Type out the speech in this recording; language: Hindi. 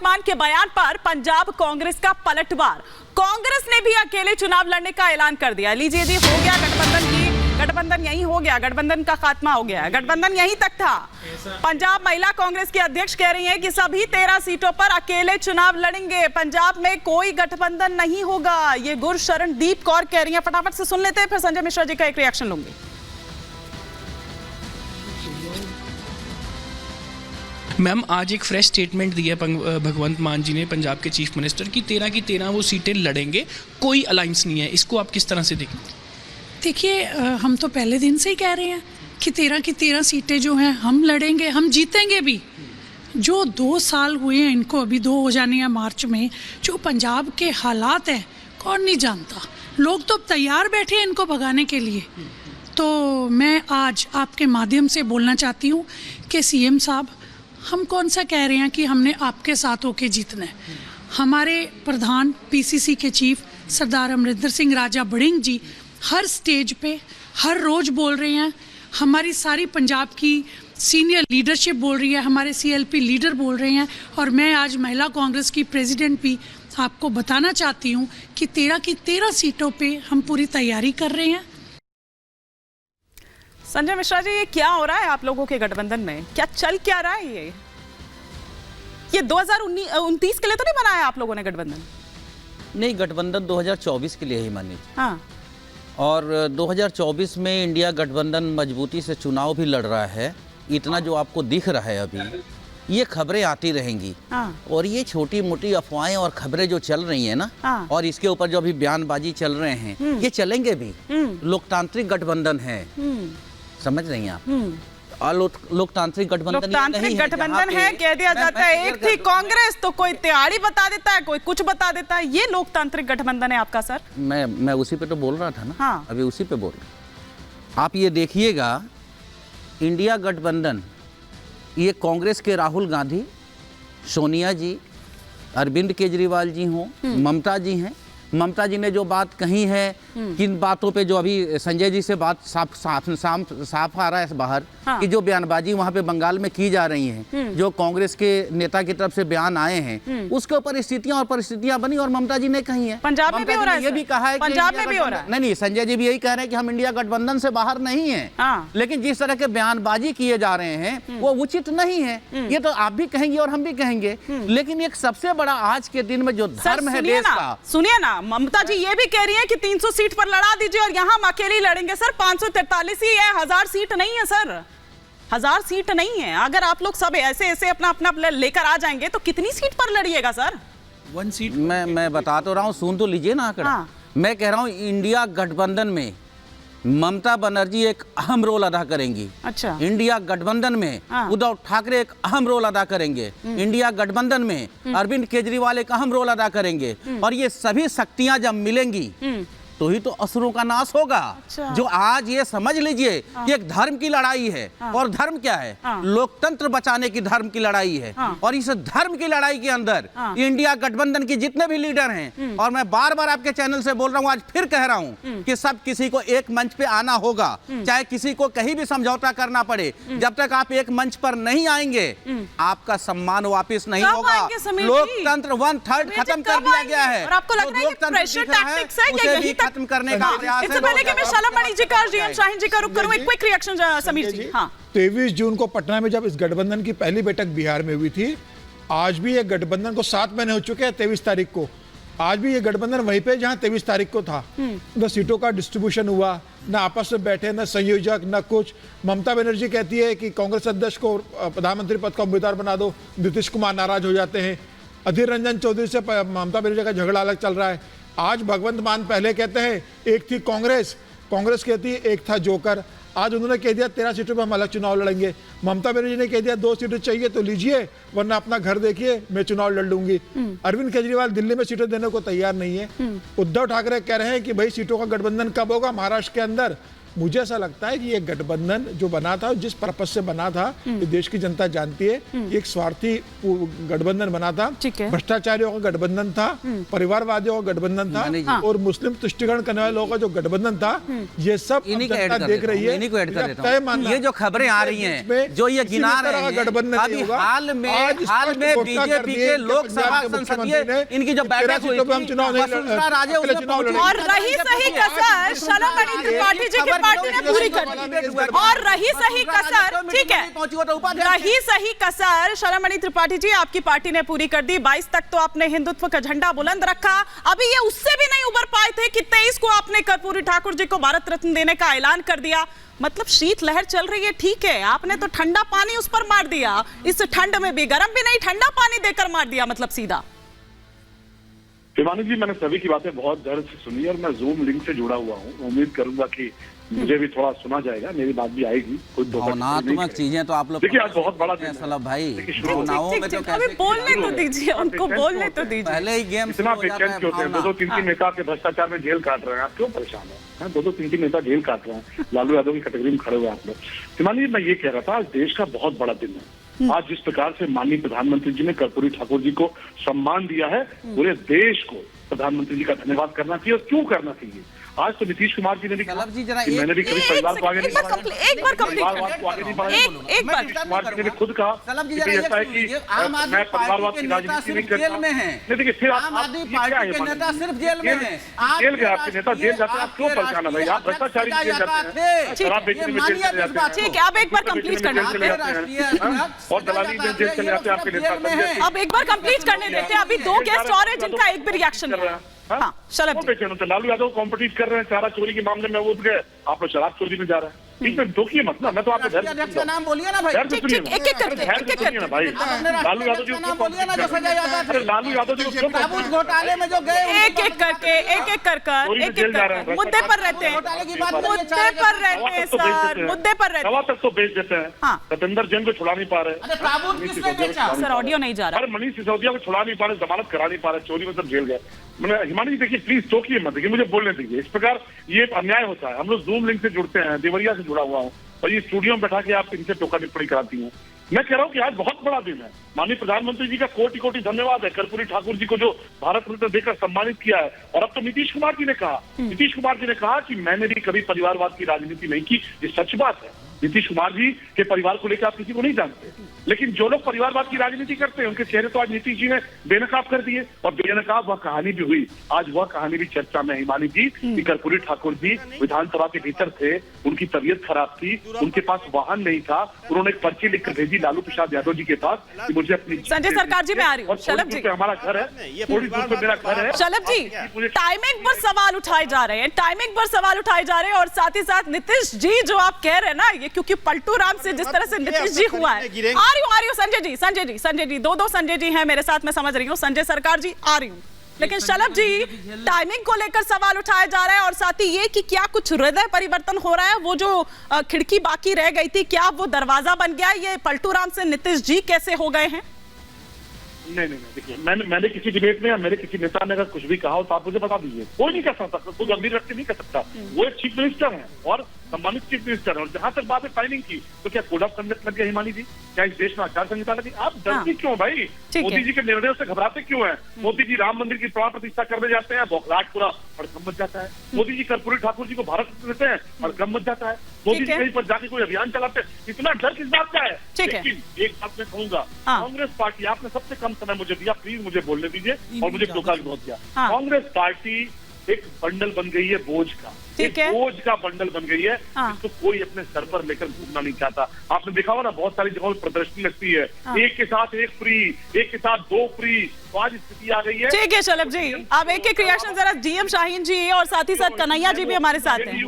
मान के बयान पर पंजाब कांग्रेस का पलटवार। कांग्रेस ने भी अकेले चुनाव लड़ने का ऐलान कर दिया। लीजिए जी, हो गया गठबंधन यही हो गया, गठबंधन का खात्मा हो गया, गठबंधन यहीं तक था। पंजाब महिला कांग्रेस की अध्यक्ष कह रही हैं कि सभी 13 सीटों पर अकेले चुनाव लड़ेंगे, पंजाब में कोई गठबंधन नहीं होगा। ये गुरशरणदीप कौर कह रही हैं। फटाफट से सुन लेते हैं, फिर संजय मिश्रा जी का एक रिएक्शन लूंगी। मैम, आज एक फ्रेश स्टेटमेंट दिया भगवंत मान जी ने, पंजाब के चीफ मिनिस्टर, की 13 की 13 वो सीटें लड़ेंगे, कोई अलायंस नहीं है। इसको आप किस तरह से देखें? देखिए, हम तो पहले दिन से ही कह रहे हैं कि 13 की 13 सीटें जो हैं हम लड़ेंगे, हम जीतेंगे भी। जो 2 साल हुए हैं इनको, अभी 2 हो जाने हैं मार्च में, जो पंजाब के हालात हैं कौन नहीं जानता। लोग तो तैयार बैठे हैं इनको भगाने के लिए। तो मैं आज आपके माध्यम से बोलना चाहती हूँ कि सीएम साहब, हम कौन सा कह रहे हैं कि हमने आपके साथ होके जीतना है। हमारे प्रधान पीसीसी के चीफ सरदार अमरिंदर सिंह राजा बड़िंग जी हर स्टेज पे हर रोज बोल रहे हैं, हमारी सारी पंजाब की सीनियर लीडरशिप बोल रही है, हमारे सीएलपी लीडर बोल रहे हैं, और मैं आज महिला कांग्रेस की प्रेसिडेंट भी आपको बताना चाहती हूँ कि 13 की 13 सीटों पे हम पूरी तैयारी कर रहे हैं। संजय मिश्रा जी, ये क्या हो रहा है आप लोगों के गठबंधन में? क्या चल क्या रहा है? ये 2029 के लिए तो नहीं बनाया आप लोगों ने गठबंधन? नहीं, गठबंधन 2024 के लिए ही मानी। हाँ। और 2024 में इंडिया गठबंधन मजबूती से चुनाव भी लड़ रहा है। इतना जो आपको दिख रहा है अभी, ये खबरें आती रहेंगी। हाँ। और ये छोटी मोटी अफवाहें और खबरें जो चल रही हैं ना, हाँ। और इसके ऊपर जो अभी बयानबाजी चल रहे हैं, ये चलेंगे भी। लोकतांत्रिक गठबंधन है, समझ रही हैं आप? लोकतांत्रिक गठबंधन है, कह दिया जाता है एक थी कांग्रेस तो कोई तिहाड़ी बता देता है, कोई कुछ बता देता है। ये लोकतांत्रिक गठबंधन है आपका सर? मैं उसी पे तो बोल रहा था ना। हाँ। अभी उसी पे बोल रहा। आप ये देखिएगा, इंडिया गठबंधन, ये कांग्रेस के राहुल गांधी, सोनिया जी, अरविंद केजरीवाल जी हों, ममता जी हैं। ममता जी ने जो बात कही है, किन बातों पे, जो अभी संजय जी से बात साफ आ रहा है बाहर, हाँ। कि जो बयानबाजी वहाँ पे बंगाल में की जा रही हैं, जो कांग्रेस के नेता की तरफ से बयान आए हैं, उसके ऊपर स्थितियां और परिस्थितियां बनी, और ममता जी ने कही है। पंजाब में भी हो रहा है, ये भी कहा है, पंजाब में भी हो रहा है। नहीं, संजय जी भी यही कह रहे हैं कि हम इंडिया गठबंधन से बाहर नहीं है। हाँ। लेकिन जिस तरह के बयानबाजी किए जा रहे हैं वो उचित नहीं है। ये तो आप भी कहेंगे और हम भी कहेंगे। लेकिन एक सबसे बड़ा आज के दिन में जो धर्म है देश का, सुनिए ना, ममता जी ये भी कह रही है कि 300 सीट पर लड़ा दीजिए और यहाँ हम अकेले लड़ेंगे। सर 543 ही है, 1000 सीट नहीं है सर, 1000 सीट नहीं है। अगर आप लोग सब ऐसे अपना लेकर आ जाएंगे तो कितनी सीट पर लड़िएगा सर? 1 सीट। मैं बता तो रहा हूँ, सुन तो लीजिए ना आंकड़ा। हाँ। मैं कह रहा हूँ इंडिया गठबंधन में ममता बनर्जी एक अहम रोल अदा करेंगी। अच्छा। इंडिया गठबंधन में हाँ। उद्धव ठाकरे एक अहम रोल अदा करेंगे। इंडिया गठबंधन में अरविंद केजरीवाल एक अहम रोल अदा करेंगे। और ये सभी शक्तियां जब मिलेंगी तो ही तो असुरों का नाश होगा। अच्छा। जो आज ये समझ लीजिए कि एक धर्म की लड़ाई है। और धर्म क्या है? लोकतंत्र बचाने की धर्म की लड़ाई है। और इस धर्म की लड़ाई के अंदर इंडिया गठबंधन के जितने भी लीडर हैं, और मैं बार बार आपके चैनल से बोल रहा हूं, आज फिर कह रहा हूं कि सब किसी को एक मंच पे आना होगा, चाहे किसी को कहीं भी समझौता करना पड़े। जब तक आप एक मंच पर नहीं आएंगे, आपका सम्मान वापिस नहीं होगा। लोकतंत्र 1/3 खत्म कर दिया गया है। और आपको लग रहा है कि प्रेशर टैक्टिक्स है या यही खत्म करने का प्रयास है। इससे पहले कि मैं शालामणि जी का, जीएम शाहीन जी का रुख करूं, एक क्विक रिएक्शन समीर जी। हाँ। 23 जून को पटना में जब इस गठबंधन की पहली बैठक बिहार में हुई थी, आज भी ये गठबंधन को 7 महीने हो चुके हैं। 23 तारीख को आज भी ये गठबंधन वहीं पे जहां 23 तारीख को था। न सीटों का डिस्ट्रीब्यूशन हुआ, न आपस में बैठे, न संयोजक, न कुछ। ममता बनर्जी कहती है कि कांग्रेस अध्यक्ष को प्रधानमंत्री पद का उम्मीदवार बना दो, नीतीश कुमार नाराज हो जाते हैं। अधीर रंजन चौधरी से ममता बनर्जी का झगड़ा अलग चल रहा है। आज भगवंत मान पहले कहते हैं एक थी कांग्रेस कहती है एक था जोकर। आज उन्होंने कह दिया 13 सीटों पर हम अलग चुनाव लड़ेंगे। ममता बनर्जी ने कह दिया 2 सीटें चाहिए तो लीजिए, वरना अपना घर देखिए, मैं चुनाव लड़ लूंगी। अरविंद केजरीवाल दिल्ली में सीटें देने को तैयार नहीं है। उद्धव ठाकरे कह रहे हैं कि भाई सीटों का गठबंधन कब होगा महाराष्ट्र के अंदर, मुझे ऐसा लगता है कि ये गठबंधन जो बना था, जिस पर्पस से बना था, ये देश की जनता जानती है। ये एक स्वार्थी गठबंधन बना था, भ्रष्टाचारियों का गठबंधन था, परिवारवादियों का गठबंधन था, और मुस्लिम तुष्टिकरण करने वाले लोगों का जो गठबंधन था, ये सब जनता देख रही है। ये जो खबरें आ रही हैं, जो ये गिना रहे हैं, अभी हाल में बीजेपी के लोकसभा संसदीय इनकी जो बैठक हुई थी, वसुंधरा राजे उसमें पहुंची और रही सही कसर शलमणि त्रिपाठी जी की पार्टी ने पूरी कर दी। और रही सही कसर, ठीक है, रही सही कसर शलमणि त्रिपाठी जी आपकी पार्टी ने पूरी कर दी। 22 तक तो आपने हिंदुत्व का झंडा बुलंद रखा, अभी ये उससे भी नहीं उबर पाए थे कि 23 को आपने कर्पूरी ठाकुर जी को भारत रत्न देने का ऐलान कर दिया। मतलब शीत लहर चल रही है, ठीक है, आपने तो ठंडा पानी उस पर मार दिया, इस ठंड में भी गर्म भी नहीं, ठंडा पानी देकर मार दिया, मतलब सीधा। शिवानी जी, मैंने सभी की बातें बहुत धैर्य से सुनी और मैं जूम लिंक से जुड़ा हुआ हूँ। उम्मीद करूंगा कि मुझे भी थोड़ा सुना जाएगा, मेरी बात भी आएगी। कोई भावनात्मक चीजें तो आप लोग देखिए, आज बहुत बड़ा दिन है सलभ भाई, भावनाओं में तो कैसे बोलने तो दीजिए, उनको बोलने तो दीजिए। पहले ही गेम इतना बेचैन क्यों होते हैं? 2-3 नेता के भ्रष्टाचार में जेल काट रहे हैं, आप क्यों परेशान है? 2-3 नेता जेल काट रहे हैं, लालू यादव की कैटेगरी में खड़े हुए आप लोग। शिवानी जी, मैं ये कह रहा था, आज देश का बहुत बड़ा दिन है। आज जिस प्रकार से माननीय प्रधानमंत्री जी ने कर्पूरी ठाकुर जी को सम्मान दिया है, पूरे देश को प्रधानमंत्री जी का धन्यवाद करना चाहिए। और क्यों करना चाहिए? आज तो नीतीश कुमार जी ने भी कहा कि मैंने भी कभी परिवार को आगे नहीं बढ़ाया, परिवारवाद को आगे नहीं बढ़ाया। नीतीश कुमार जी ने भी खुद कहा कि ऐसा है कि मैं परिवारवाद की राजनीति नहीं करता। नहीं, देखिए, फिर आप सिर्फ जेल में है, जेल गए, आपके नेता जेल जाते हैं, आप क्यों परेशान है भाई? आप भ्रष्टाचारी जेल जाते हैं, शराब बेचने में जेल चले जाते हैं, ठीक है, अब एक बार कंप्लीट करना, और दलाली में जेल चले जाते हैं आपके नेता। अब एक बार कंप्लीट करने देते हैं, अभी 2 गेस्ट और हैं जिनका एक भी रिएक्शन नहीं है। हाँ, लालू यादव कॉम्पिटिट कर रहे हैं, चारा चोरी के मामले में वो उठ गए, आप लोग शराब चोरी में जा रहे हैं। इसमें दुखी मत ना, मैं तो आपको अध्यक्ष का नाम बोलिए ना भाई, भाई। लालू यादव जी अरे लालू यादव जी घोटाले में जो गए, एक एक कर मुद्दे पर रहते हैं, मुद्दे पर रहते हैं, सवा तक तो बेच देते हैं। सतेंद्र जैन को छुड़ा नहीं पा रहे, सर ऑडियो नहीं जा रहा, अरे मनीष सिसोदिया को छुड़ा नहीं पा रहे, जमानत करा नहीं पा रहे, चोरी में सब जेल गए। मैंने हिमानी जी देखिए, प्लीज टोकिए मत, देखिए मुझे बोलने दीजिए। इस प्रकार ये अन्याय होता है। हम लोग जूम लिंक से जुड़ते हैं, देवरिया से जुड़ा हुआ हूँ, और ये स्टूडियो में बैठा के आप इनसे टोका टिप्पणी कराती हैं। मैं कह रहा हूँ कि आज बहुत बड़ा दिन है। माननीय प्रधानमंत्री जी का कोटि कोटि धन्यवाद है, कर्पूरी ठाकुर जी को जो भारत रत्न देकर सम्मानित किया है। और अब तो नीतीश कुमार जी ने कहा कि मैंने भी कभी परिवारवाद की राजनीति नहीं की। ये सच बात है। नीतीश कुमार जी के परिवार को लेकर आप किसी को नहीं जानते, लेकिन जो लोग परिवारवाद की राजनीति करते हैं, उनके चेहरे तो आज नीतीश जी ने बेनकाब कर दिए। और बेनकाब वह कहानी भी हुई, आज वह कहानी भी चर्चा में। हिमानी जी कि कर्पूरी ठाकुर जी विधानसभा के भीतर थे, उनकी तबीयत खराब थी, उनके पास वाहन नहीं था, उन्होंने एक पर्ची लिखकर भेजी लालू प्रसाद यादव जी के पास कि मुझे अपनी संजय सरकार जी में आ रही हूँ, शलभ जी हमारा घर है, थोड़ी दूर पे मेरा घर है। शलभ जी, टाइमिंग पर सवाल उठाए जा रहे हैं, टाइमिंग पर सवाल उठाए जा रहे हैं, और साथ ही साथ नीतीश जी जो आप कह रहे हैं ना, ये क्योंकि पलटू राम से जिस तरह से नीतीश जी हुआ है। आ रही हूँ संजय जी, दो संजय जी हैं मेरे साथ, मैं समझ रही हूँ। संजय सरकार जी आ रही हूँ, लेकिन शलभ जी, टाइमिंग को लेकर सवाल उठाया जा रहा है, और साथ ही ये कि क्या कुछ हृदय परिवर्तन हो रहा है? वो जो खिड़की बाकी रह गई थी, क्या वो दरवाजा बन गया? ये पलटू राम से नीतीश जी कैसे हो गए हैं? नहीं, देखिए, मैंने किसी डिबेट में या मेरे किसी नेता ने अगर कुछ भी कहा हो तो आप मुझे बता दीजिए। कोई नहीं कर सकता, कोई गंभीर रख के नहीं कर सकता। वो एक चीफ मिनिस्टर है और सम्मानित चीफ मिनिस्टर है। और जहां तक बात है टाइमिंग की, तो क्या कोड ऑफ कंडक्ट लग गया हिमानी जी? क्या इस देश में आचार संहिता लगी? आप डरती क्यों भाई? मोदी जी के निर्णयों से घबराते क्यों हैं? मोदी जी राम मंदिर की प्राण प्रतिष्ठा करने जाते हैं, बौखलाहट पूरा भड़कम मच जाता है। मोदी जी कर्पूरी ठाकुर जी को भारत रत्न देते हैं, भड़कम मच जाता है। मोदी जी कहीं पर जाके कोई अभियान चलाते हैं, इतना डर किस बात का है? लेकिन एक बात मैं कहूंगा, कांग्रेस पार्टी, आपने सबसे कम समय मुझे दिया, प्लीज मुझे बोलने दीजिए, और मुझे टोका भी बहुत दिया। कांग्रेस पार्टी एक बंडल बन गई है बोझ का, एक बोझ का बंडल बन गई है, जिसको कोई अपने सर पर लेकर घूमना नहीं चाहता। आपने देखा होगा ना, बहुत सारी जगहों पर प्रदर्शनी लगती है, एक के साथ एक फ्री, एक के साथ 2 फ्री। तो आज स्थिति आ गई है। ठीक है शलभ जी, अब एक रिएक्शन जरा डीएम शाहीन जी और साथ ही साथ कन्हैया जी भी हमारे साथ हैं।